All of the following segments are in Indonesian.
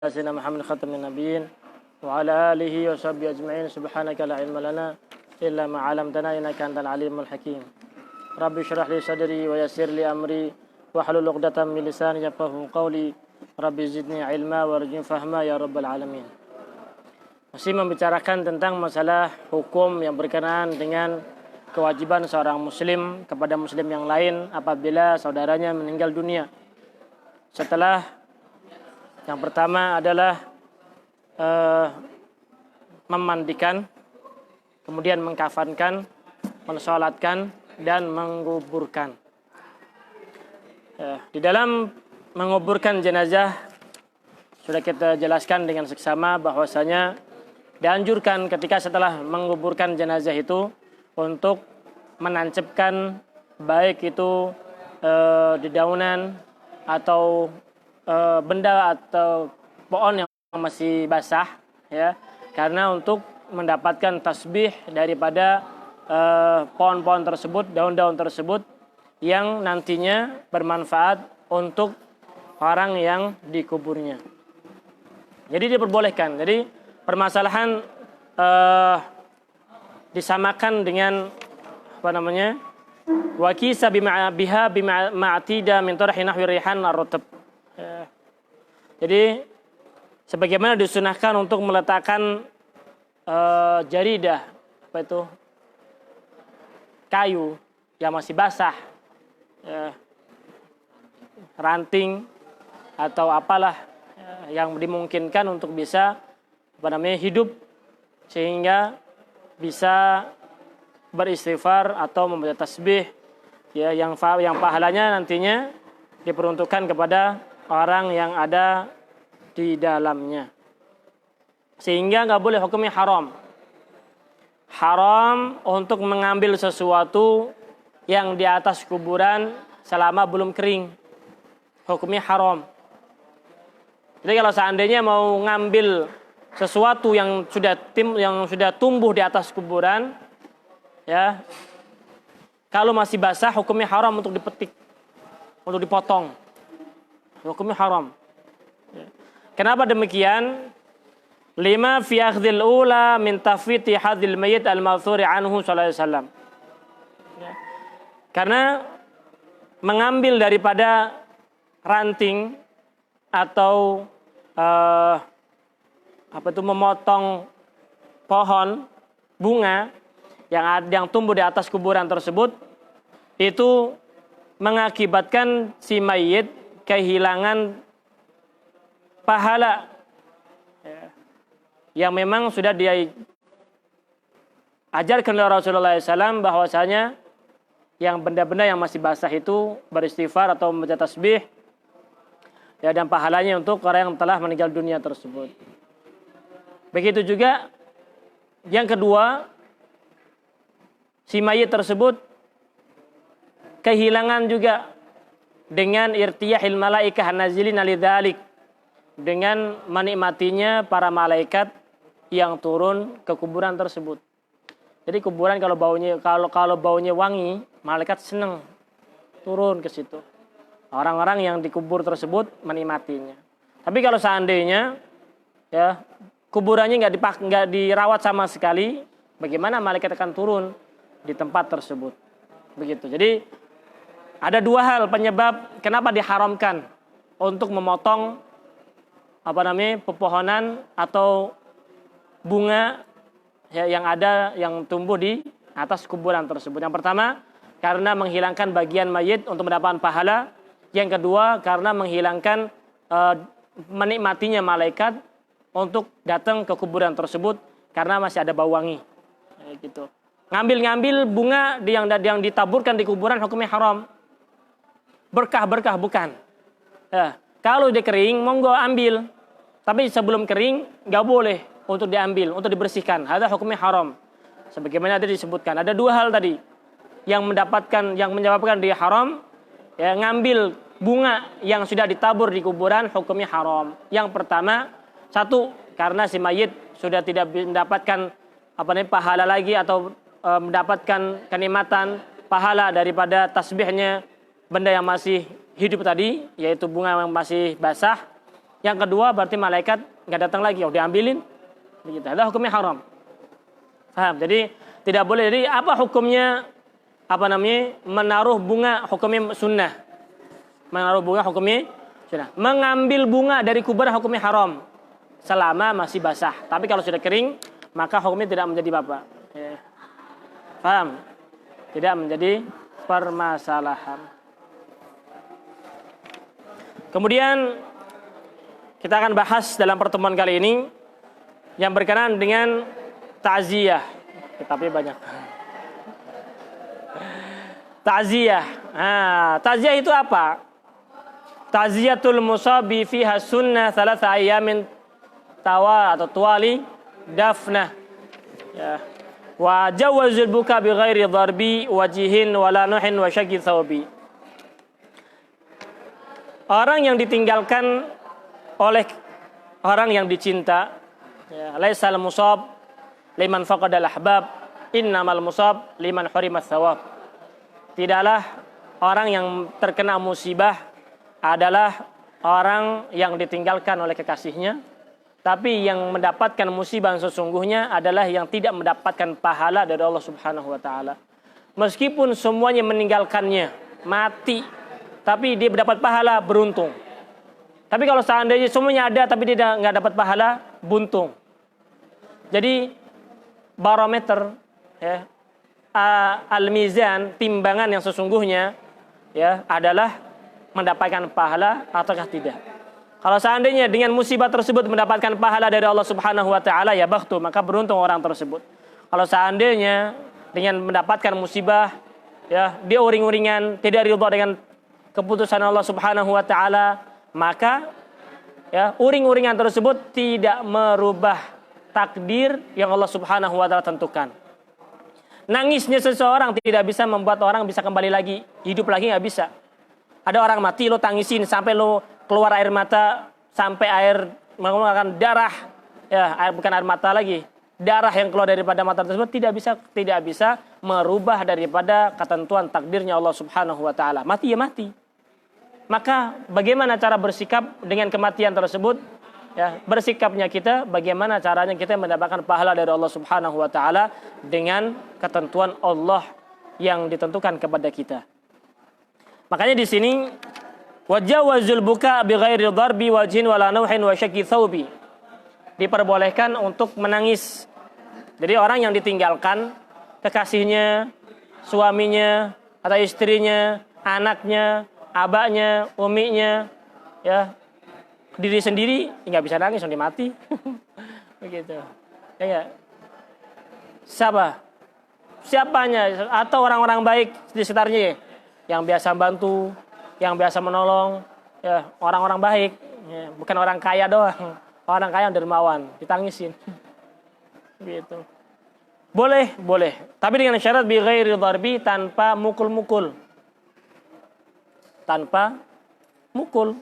Sayyidina Muhammad khatamin nabiyyin wa ala alihi wa sahbihi ajma'in. Subhanaka la ilma lana illa ma 'allamtana innaka antal alimul hakim. Rabbi shrah li sadri wa yassir li amri wa hlul 'uqdatam min lisani yafqahu qawli. Rabbi zidni ilma warzuqni fahma ya rabbal alamin. Masih membicarakan tentang masalah hukum yang berkenaan dengan kewajiban seorang muslim kepada muslim yang lain apabila saudaranya meninggal dunia. Setelah yang pertama adalah memandikan, kemudian mengkafankan, mensolatkan, dan menguburkan. Di dalam menguburkan jenazah sudah kita jelaskan dengan seksama bahwasanya dianjurkan ketika setelah menguburkan jenazah itu untuk menancapkan baik itu dedaunan atau benda atau pohon yang masih basah, ya, karena untuk mendapatkan tasbih daripada pohon-pohon tersebut, daun-daun tersebut yang nantinya bermanfaat untuk orang yang dikuburnya. Jadi diperbolehkan. Jadi permasalahan disamakan dengan apa namanya? Wa kisa biha ma'atida min tarhi nahwi rihan ar-rutab. Jadi sebagaimana disunahkan untuk meletakkan jaridah, apa itu, kayu yang masih basah, ranting atau apalah yang dimungkinkan untuk bisa hidup sehingga bisa beristighfar atau membaca tasbih, ya, yang pahalanya nantinya diperuntukkan kepada orang yang ada di dalamnya, sehingga nggak boleh hukumnya haram. Haram untuk mengambil sesuatu yang di atas kuburan selama belum kering, hukumnya haram. Jadi kalau seandainya mau ngambil sesuatu yang sudah tumbuh di atas kuburan, ya, kalau masih basah hukumnya haram untuk dipetik, untuk dipotong. Hukumnya haram. Kenapa demikian? Lima fi akhdhil ula min tafwiti hadhil mayyit al-ma'thuri anhu sallallahu alaihi wasallam. Karena mengambil daripada ranting atau memotong pohon bunga yang tumbuh di atas kuburan tersebut itu mengakibatkan si mayit kehilangan pahala yang memang sudah dia ajarkan oleh Rasulullah SAW bahwasanya yang benda-benda yang masih basah itu beristighfar atau membaca tasbih, ya, dan pahalanya untuk orang yang telah meninggal dunia tersebut. Begitu juga yang kedua, si mayit tersebut kehilangan juga dengan irtiyahil malaikah nazilina lidzalik, dengan menikmatinya para malaikat yang turun ke kuburan tersebut. Jadi kuburan kalau baunya wangi, malaikat senang turun ke situ. Orang-orang yang dikubur tersebut menikmatinya. Tapi kalau seandainya, ya, kuburannya nggak dirawat sama sekali, bagaimana malaikat akan turun di tempat tersebut? Begitu. Jadi ada dua hal penyebab kenapa diharamkan untuk memotong pepohonan atau bunga, ya, yang tumbuh di atas kuburan tersebut. Yang pertama, karena menghilangkan bagian mayit untuk mendapatkan pahala. Yang kedua, karena menghilangkan menikmatinya malaikat untuk datang ke kuburan tersebut karena masih ada bau wangi. Gitu. Ngambil bunga yang ditaburkan di kuburan hukumnya haram. Berkah bukan. Ya, kalau dia kering monggo ambil, tapi sebelum kering nggak boleh untuk diambil, untuk dibersihkan. Ada hukumnya haram. Sebagaimana tadi disebutkan, ada dua hal tadi yang menyebabkan dia haram. Ya, ngambil bunga yang sudah ditabur di kuburan hukumnya haram. Yang pertama, satu, karena si mayit sudah tidak mendapatkan pahala lagi atau mendapatkan kenikmatan pahala daripada tasbihnya benda yang masih hidup tadi, yaitu bunga yang masih basah. Yang kedua berarti malaikat nggak datang lagi, diambilin. Begitu. Adalah hukumnya haram. Paham? Jadi tidak boleh. Jadi apa hukumnya? Menaruh bunga hukumnya sunnah. Menaruh bunga hukumnya sunnah. Mengambil bunga dari kuburan hukumnya haram selama masih basah. Tapi kalau sudah kering, maka hukumnya tidak menjadi apa-apa. Ya. Paham? Tidak menjadi permasalahan. Kemudian kita akan bahas dalam pertemuan kali ini yang berkenaan dengan ta'ziyah. Tapi banyak. Ta'ziyah. Ta'ziyah itu apa? Ta'ziyatul musabi fiha sunnah thalatha ayamin atau tuwali dafnah. Ya. Wa jawazul buka bi ghairi dharbi wajihin wala nuhin wa syaqi thawbi. Orang yang ditinggalkan oleh orang yang dicinta, ya, laisal musab liman faqadal ahbab, innamal musab liman hurimat thawab. Tidaklah orang yang terkena musibah adalah orang yang ditinggalkan oleh kekasihnya, tapi yang mendapatkan musibah sesungguhnya adalah yang tidak mendapatkan pahala dari Allah Subhanahu wa taala. Meskipun semuanya meninggalkannya, mati, tapi dia mendapat pahala, beruntung. Tapi kalau seandainya semuanya ada tapi dia nggak dapat pahala, buntung. Jadi barometer, ya, al-mizan, timbangan yang sesungguhnya, ya, adalah mendapatkan pahala ataukah tidak. Kalau seandainya dengan musibah tersebut mendapatkan pahala dari Allah Subhanahu wa taala, ya bakhtu, maka beruntung orang tersebut. Kalau seandainya dengan mendapatkan musibah, ya, dia uring-uringan, tidak ridha dengan keputusan Allah Subhanahu wa taala, maka, ya, uring-uringan tersebut tidak merubah takdir yang Allah Subhanahu wa taala tentukan. Nangisnya seseorang tidak bisa membuat orang bisa kembali lagi, hidup lagi, nggak bisa. Ada orang mati, lo tangisin sampai lo keluar air mata, sampai air mengeluarkan darah, ya, bukan air mata lagi, darah yang keluar daripada mata tersebut tidak bisa merubah daripada ketentuan takdirnya Allah Subhanahu wa taala. Mati ya mati. Maka bagaimana cara bersikap dengan kematian tersebut? Ya, bersikapnya kita, bagaimana caranya kita mendapatkan pahala dari Allah Subhanahu wa taala dengan ketentuan Allah yang ditentukan kepada kita. Makanya di sini wajawazul buka bi ghairi dharbi wajhin wala nauhin wa syaqi thawbi. Diperbolehkan untuk menangis. Jadi orang yang ditinggalkan kekasihnya, suaminya atau istrinya, anaknya, abahnya, uminya, ya, diri sendiri nggak bisa nangis, nanti mati. Begitu. Ya. Siapanya atau orang-orang baik di sekitarnya yang biasa bantu, yang biasa menolong, ya, orang-orang baik, ya, bukan orang kaya doang. Orang kaya dermawan, ditangisin. Gitu. Boleh. Tapi dengan syarat bi ghairi dharbi, tanpa mukul-mukul. Tanpa mukul,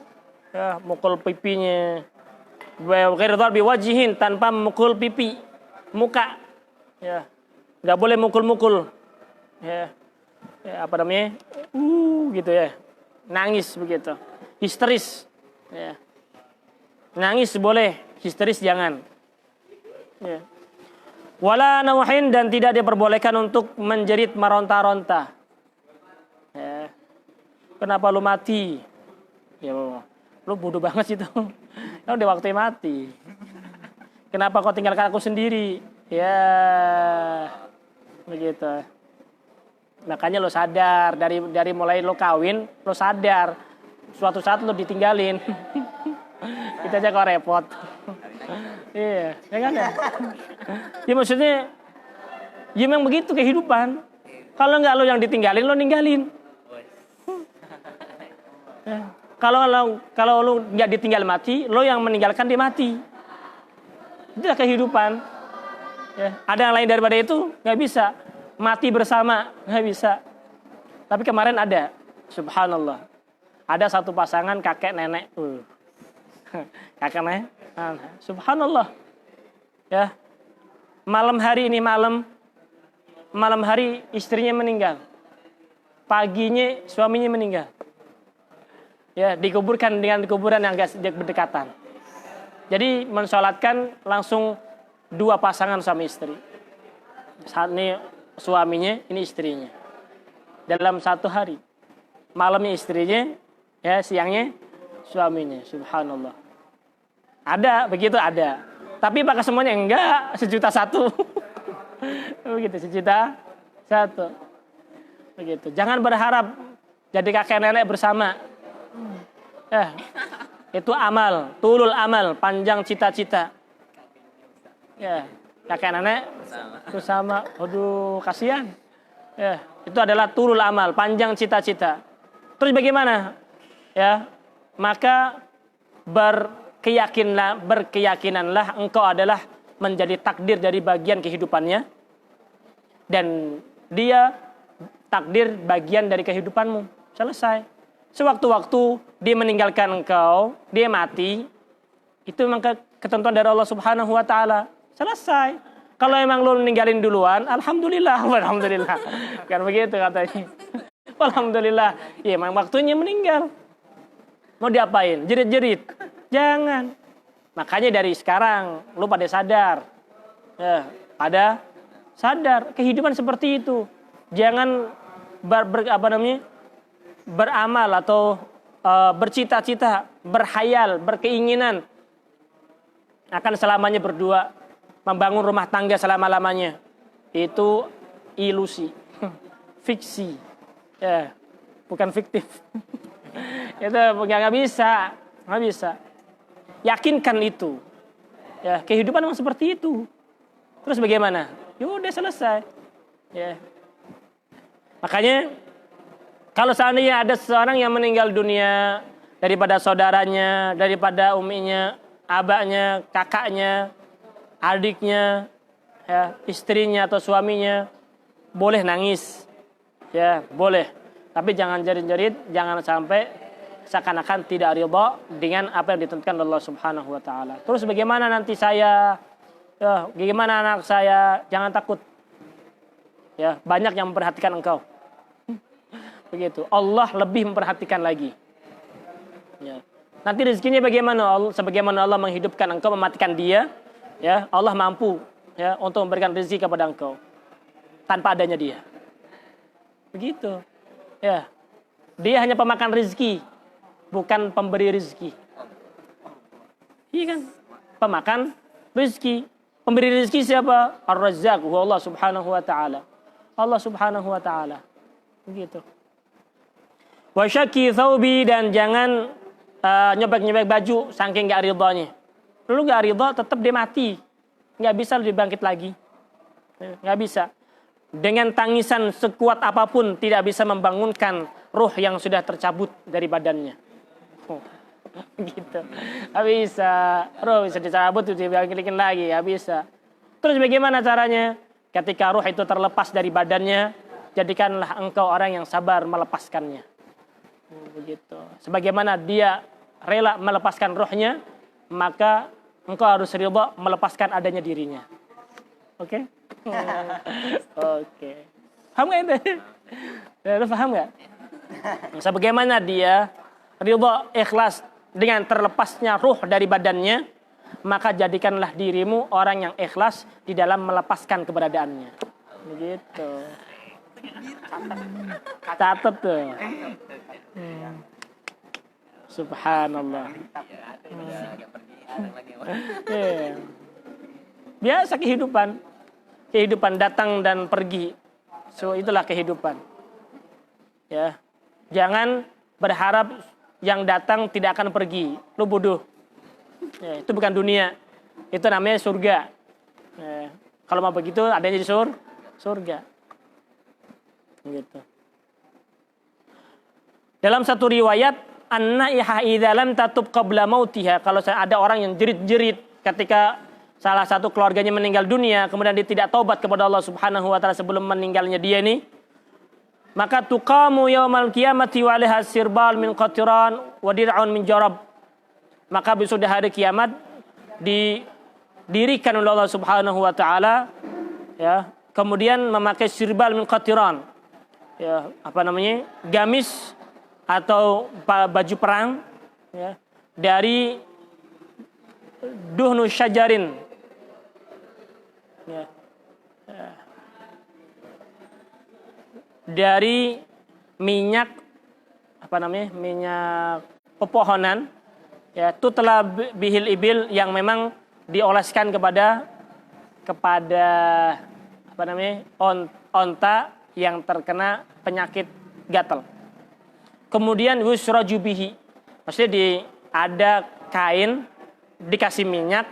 ya, mukul pipinya. Ghairi dharbi wajihin, tanpa mukul pipi, muka, ya, nggak boleh mukul-mukul, ya, gitu ya, nangis begitu, histeris, ya, nangis boleh, histeris jangan, ya. Wala nauhin, dan tidak diperbolehkan untuk menjerit meronta-ronta, ya. Kenapa lu mati? Ya, lu bodoh banget itu. Lu udah waktunya mati. Kenapa kau tinggalkan aku sendiri? Ya, begitu. Makanya lo sadar dari mulai lo kawin, lo sadar suatu saat lo ditinggalin. Kita aja kok repot. Iya, ya kan ya? Ya maksudnya, ya memang begitu kehidupan. Kalau nggak lo yang ditinggalin, lo ninggalin. Kalau lo nggak ditinggal mati, lo yang meninggalkan dia mati. Itulah kehidupan. Ya, ada yang lain daripada itu nggak bisa. Mati bersama nggak bisa. Tapi kemarin ada, subhanallah, ada satu pasangan kakek nenek, kakek nenek, subhanallah, ya, malam hari istrinya meninggal, paginya suaminya meninggal, ya, dikuburkan dengan kuburan yang agak berdekatan. Jadi mensolatkan langsung dua pasangan suami istri. Saat ini suaminya, ini istrinya. Dalam satu hari. Malamnya istrinya, ya siangnya suaminya. Subhanallah. Ada, begitu ada. Tapi pakai semuanya enggak, 1.100.000. Begitu, 1.100.000. Begitu. Jangan berharap jadi kakek nenek bersama. Itu amal, tulul amal, panjang cita-cita. Ya, kakek nenek bersama. Aduh, kasihan. Ya, itu adalah tulul amal, panjang cita-cita. Terus bagaimana? Ya, maka berkeyakinanlah engkau adalah menjadi takdir dari bagian kehidupannya, dan dia takdir bagian dari kehidupanmu. Selesai. Sewaktu-waktu dia meninggalkan engkau, dia mati, itu memang ketentuan dari Allah Subhanahu wa taala. Selesai. Kalau emang lu ninggalin duluan, alhamdulillah, alhamdulillah. Kan begitu katanya. Alhamdulillah. Ya, memang waktunya meninggal. Mau diapain? Jerit-jerit. Jangan. Makanya dari sekarang lu pada sadar. Ya, pada sadar kehidupan seperti itu. Jangan beramal atau bercita-cita, berhayal, berkeinginan akan selamanya berdua, membangun rumah tangga selama-lamanya. Itu ilusi, fiksi. Ya, bukan fiktif. Itu nggak bisa, nggak bisa. Yakinkan itu. Ya, kehidupan memang seperti itu. Terus bagaimana? Yaudah selesai. Ya. Makanya kalau seandainya ada seseorang yang meninggal dunia daripada saudaranya, daripada uminya, abahnya, kakaknya, adiknya, ya, istrinya atau suaminya, boleh nangis. Ya, boleh. Tapi jangan jerit-jerit, jangan sampai seakan-akan tidak ridha dengan apa yang ditentukan Allah Subhanahu wa taala. Terus bagaimana nanti saya? Ya, bagaimana anak saya? Jangan takut. Ya, banyak yang memperhatikan engkau. Begitu. Allah lebih memperhatikan lagi. Ya. Nanti rezekinya bagaimana? Sebagaimana Allah menghidupkan engkau, mematikan dia, ya, Allah mampu, ya, untuk memberikan rezeki kepada engkau tanpa adanya dia. Begitu. Ya. Dia hanya pemakan rezeki, bukan pemberi rezeki. Iya kan? Pemakan rezeki. Pemberi rezeki siapa? Ar-Razzaq, Allah Subhanahu wa taala. Allah Subhanahu wa taala. Begitu. Wa syaki thawbi, dan jangan nyobek-nyobek baju saking enggak ridhanya. Lu enggak ridha, tetap dia mati. Enggak bisa dibangkit lagi. Enggak bisa. Dengan tangisan sekuat apapun tidak bisa membangunkan ruh yang sudah tercabut dari badannya. Gitu. Enggak bisa. Ruh bisa dicabut, dibangkitin lagi, enggak bisa. Terus bagaimana caranya? Ketika ruh itu terlepas dari badannya, jadikanlah engkau orang yang sabar melepaskannya. Begitu. Sebagaimana dia rela melepaskan ruhnya, maka engkau harus ridha melepaskan adanya dirinya. Oke? Oke. Paham nggak itu? Lu paham nggak? Sebagaimana dia ridha ikhlas dengan terlepasnya ruh dari badannya, maka jadikanlah dirimu orang yang ikhlas di dalam melepaskan keberadaannya. Begitu. Catat tuh. Subhanallah. Biasa kehidupan. Kehidupan datang dan pergi. So itulah kehidupan. Ya. Jangan berharap yang datang tidak akan pergi. Lu bodoh. Ya, itu bukan dunia. Itu namanya surga. Ya. Kalau mau begitu adanya di surga. Gitu. Dalam satu riwayat, an-naiha idza lam tatub qabla mautiha, kalau ada orang yang jerit-jerit ketika salah satu keluarganya meninggal dunia, kemudian dia tidak taubat kepada Allah Subhanahu wa taala sebelum meninggalnya dia ini, maka tuqamu yaumal qiyamati wa 'alaiha sirbal min qatiran wa dir'un min jarab. Maka besok di hari kiamat didirikan oleh Allah Subhanahu wa taala, ya, kemudian memakai sirbal min qatiran. Ya, apa namanya? Gamis atau baju perang, ya, dari duhnu syajarin. Ya. Dari minyak minyak pepohonan, ya, tutla bihil ibil, yang memang dioleskan kepada onta yang terkena penyakit gatal. Kemudian yusraju bihi, maksudnya ada kain dikasih minyak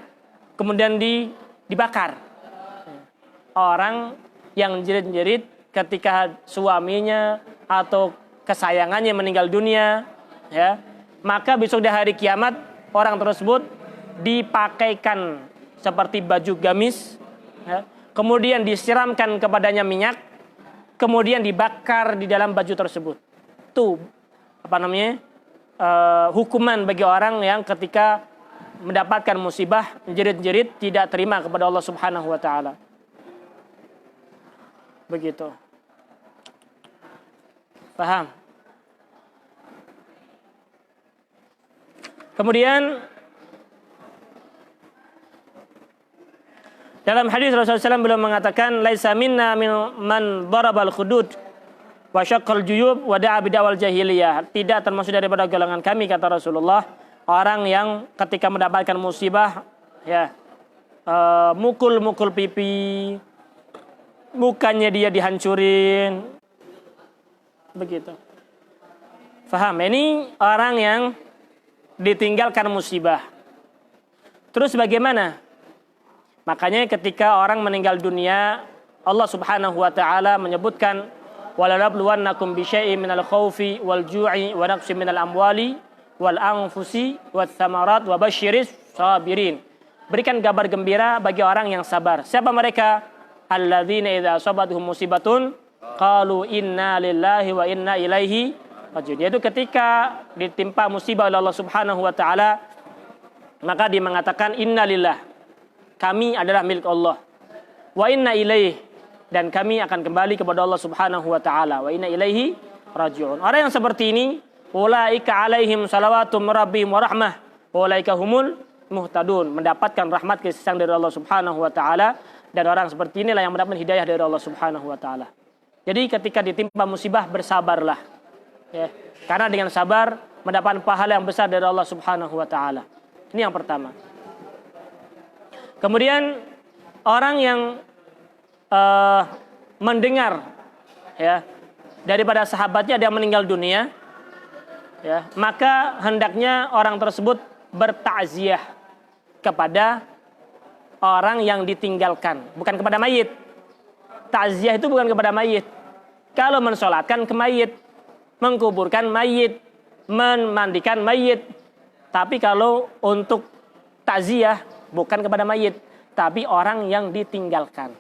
kemudian dibakar. Orang yang jerit-jerit ketika suaminya atau kesayangannya meninggal dunia, ya, maka besok di hari kiamat orang tersebut dipakaikan seperti baju gamis, ya, kemudian disiramkan kepadanya minyak, kemudian dibakar di dalam baju tersebut. Itu hukuman bagi orang yang ketika mendapatkan musibah jerit-jerit tidak terima kepada Allah Subhanahu wa taala. Begitu. Paham? Kemudian dalam hadis Rasulullah SAW beliau mengatakan, laisa minna man darabal khudud wa syaqqal juyub wa da'a bid'awal jahiliyah. Tidak termasuk daripada golongan kami, kata Rasulullah, orang yang ketika mendapatkan musibah, ya, mukul-mukul pipi, mukanya dia dihancurin, begitu. Faham? Ini orang yang ditinggalkan musibah. Terus bagaimana? Makanya ketika orang meninggal dunia, Allah Subhanahu wa taala menyebutkan, walanabluwannakum bisyai'in minal khaufi wal ju'i wa naqsin minal amwali wal anfusi wath thamarat wa basyiris sabirin. Berikan kabar gembira bagi orang yang sabar. Siapa mereka? Alladzina idza asabatuhum musibatun qalu inna lillahi wa inna ilaihi raji'un. Yaitu ketika ditimpa musibah oleh Allah Subhanahu wa taala, maka dia mengatakan inna lillah, kami adalah milik Allah, wa inna ilaihi, dan kami akan kembali kepada Allah Subhanahu wa taala, wa inna ilaihi raji'un. Orang yang seperti ini, ulaika alaihim salawatum rabbihim wa rahmah wa ulaika humul muhtadun, mendapatkan rahmat kasih sayang dari Allah Subhanahu wa taala, dan orang seperti inilah yang mendapat hidayah dari Allah Subhanahu wa taala. Jadi ketika ditimpa musibah, bersabarlah, ya, karena dengan sabar mendapat pahala yang besar dari Allah Subhanahu wa taala. Ini yang pertama. Kemudian orang yang mendengar, ya, daripada sahabatnya ada yang meninggal dunia, ya, maka hendaknya orang tersebut bertakziah kepada orang yang ditinggalkan, bukan kepada mayit. Takziah itu bukan kepada mayit. Kalau mensolatkan ke mayit, mengkuburkan mayit, memandikan mayit. Tapi kalau untuk takziah bukan kepada mayit, tapi orang yang ditinggalkan.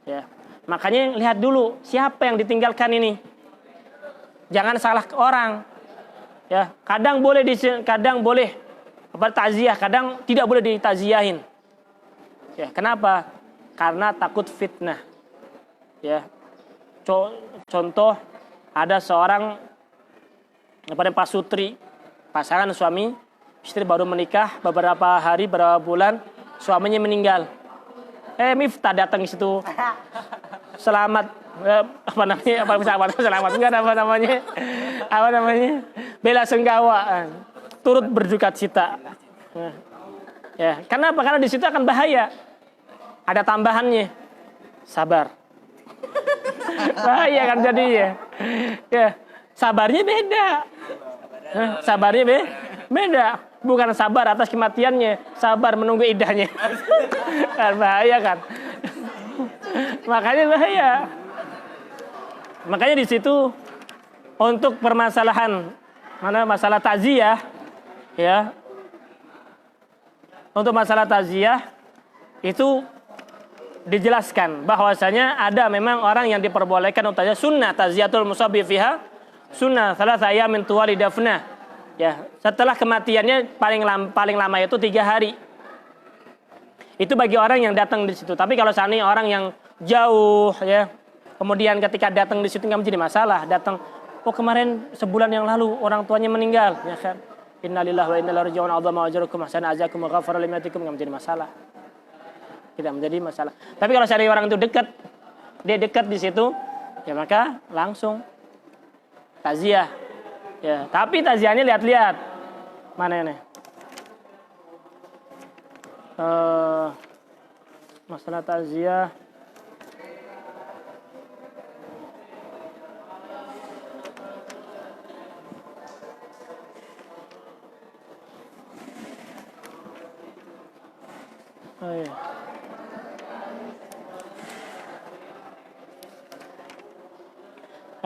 Ya, makanya lihat dulu siapa yang ditinggalkan ini. Jangan salah orang. Ya, kadang boleh takziah, kadang tidak boleh ditakziahin. Ya, kenapa? Karena takut fitnah. Ya. Contoh, ada seorang pasutri, pasangan suami istri baru menikah beberapa hari, beberapa bulan, suaminya meninggal. Miftah datang di situ. Selamat bela sungkawa, turut berduka cita. Ya, kenapa? Karena di situ akan bahaya. Ada tambahannya, sabar. Bahaya kan jadinya. Ya, sabarnya beda. Sabarnya beda. Bukan sabar atas kematiannya, sabar menunggu idahnya. Kan bahaya kan. Makanya bahaya. Makanya di situ untuk permasalahan masalah takziah, ya. Untuk masalah takziah itu dijelaskan bahwasanya ada memang orang yang diperbolehkan untanya sunnah takziatul musabbi fiha sunnah salatsa ayamin tuwali dafna. Ya, setelah kematiannya paling lama itu 3 hari. Itu bagi orang yang datang di situ. Tapi kalau seandainya orang yang jauh, ya, kemudian ketika datang di situ nggak menjadi masalah. Datang, kemarin sebulan yang lalu orang tuanya meninggal, ya kan? innalillahi wa inna ilaihi raji'un, a'dhama ajrakum ahsana azakum wa ghafara limatikum, enggak menjadi masalah. Tidak menjadi masalah. Tapi kalau cari orang itu dekat, dia dekat di situ, ya maka langsung takziah. Ya, tapi takziahnya lihat-lihat. Mana ini? Masalah takziah. Oh, iya.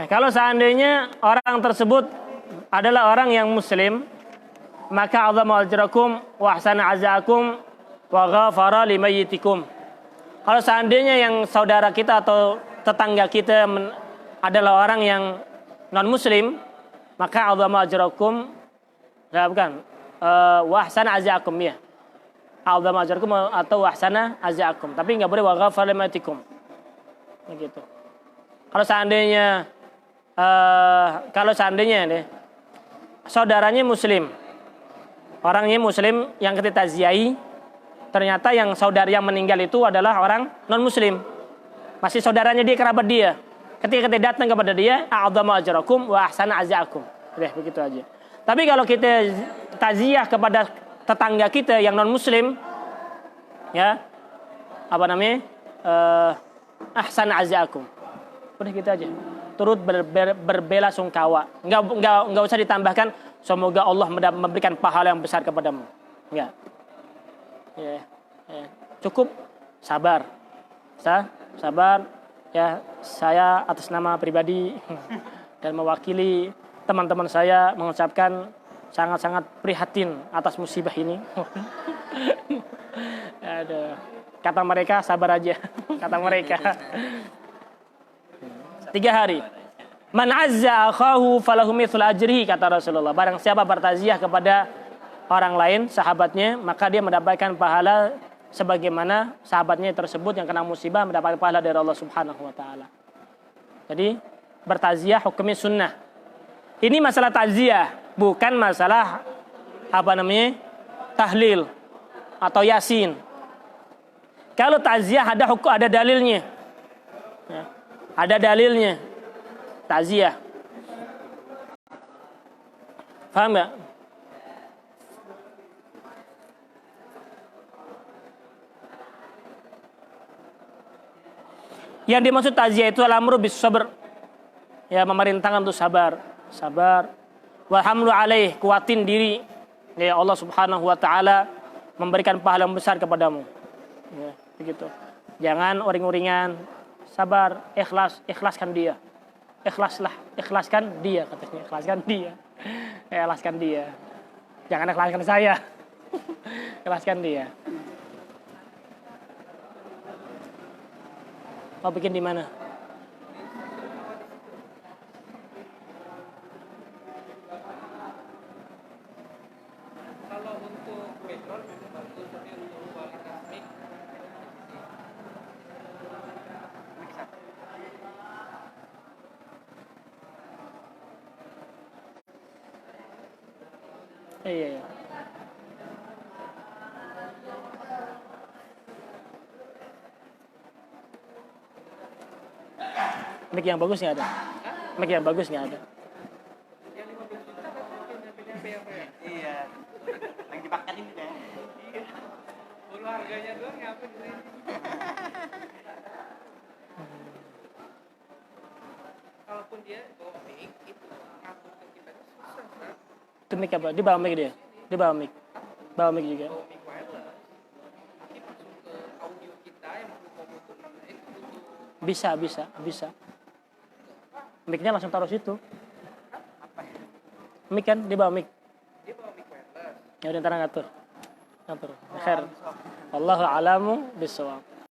Kalau seandainya orang tersebut adalah orang yang muslim, maka a'dhamu ajrakum wa ahsana azaakum wa ghafara limayyitikum. Kalau seandainya yang saudara kita atau tetangga kita adalah orang yang non muslim, maka a'dhamu ajrakum, ya bukan, wa ahsana azaakum, ya. A'dhamu ajrakum atau wa ahsana azaakum. Tapi enggak boleh wa ghafara limayyitikum. Begitu. Kalau seandainya deh, saudaranya muslim, orangnya muslim yang kita takziahi, ternyata yang saudara yang meninggal itu adalah orang non muslim, masih saudaranya dia, kerabat dia. Ketika kita datang kepada dia, a'dhamu ajrakum wa ahsana azaakum. Udah begitu aja. Tapi kalau kita takziah kepada tetangga kita yang non muslim, ya, apa namanya, ahsana azaakum. Udah gitu aja. Turut berbela sungkawa. Enggak usah ditambahkan semoga Allah memberikan pahala yang besar kepadamu. Enggak. Ya. Cukup sabar. Sabar. Ya, saya atas nama pribadi dan mewakili teman-teman saya mengucapkan sangat-sangat prihatin atas musibah ini. Aduh. Kata mereka sabar aja. Kata mereka. 3 hari. Man azza akhahu falahu mithlu ajrihi, kata Rasulullah. Barang siapa bertaziah kepada orang lain, sahabatnya, maka dia mendapatkan pahala sebagaimana sahabatnya tersebut yang kena musibah mendapatkan pahala dari Allah Subhanahu wa taala. Jadi, bertaziah hukumnya sunnah. Ini masalah takziah, bukan masalah tahlil atau yasin. Kalau takziah ada hukum, ada dalilnya. Ya. Ada dalilnya. Takziah. Paham enggak? Yang dimaksud takziah itu al-amru bis sabr. Ya, memerintahkan untuk sabar. Sabar. Wa hamlu alaih, kuatin diri. Ya, Allah Subhanahu wa taala memberikan pahala yang besar kepadamu. Ya, begitu. Jangan uring-uringan. Sabar, ikhlaskan dia. Ikhlaskan dia, katanya. Ikhlaskan dia. Ikhlaskan dia. Jangan ikhlaskan saya. Ikhlaskan dia. Mau bikin di mana? Kalau untuk background memang bagus, tapi untuk kualitas mic Iya. Mic yang bagus nggak ada? Mic yang bagus nggak ada? yang 15 juta kan nyampe apa ya? Iya. Lagi dipakai ini deh. Iya. Baru harganya doang nyampe di sini. Kalaupun dia bawa mic itu ngatur ke kita itu susah kan? Itu mic apa? Dia bawa mic dia? Dia bawa mic? Bawa mic juga? Bawa mic wireless. Tapi masuk ke audio kita yang mau butuh itu butuh Bisa. Mic-nya langsung taruh situ. Mic kan? Dia bawa mic. dia bawa mic wireless. Ya udah ntar ngatur. Khair. Wallahu a'lamu bishawab.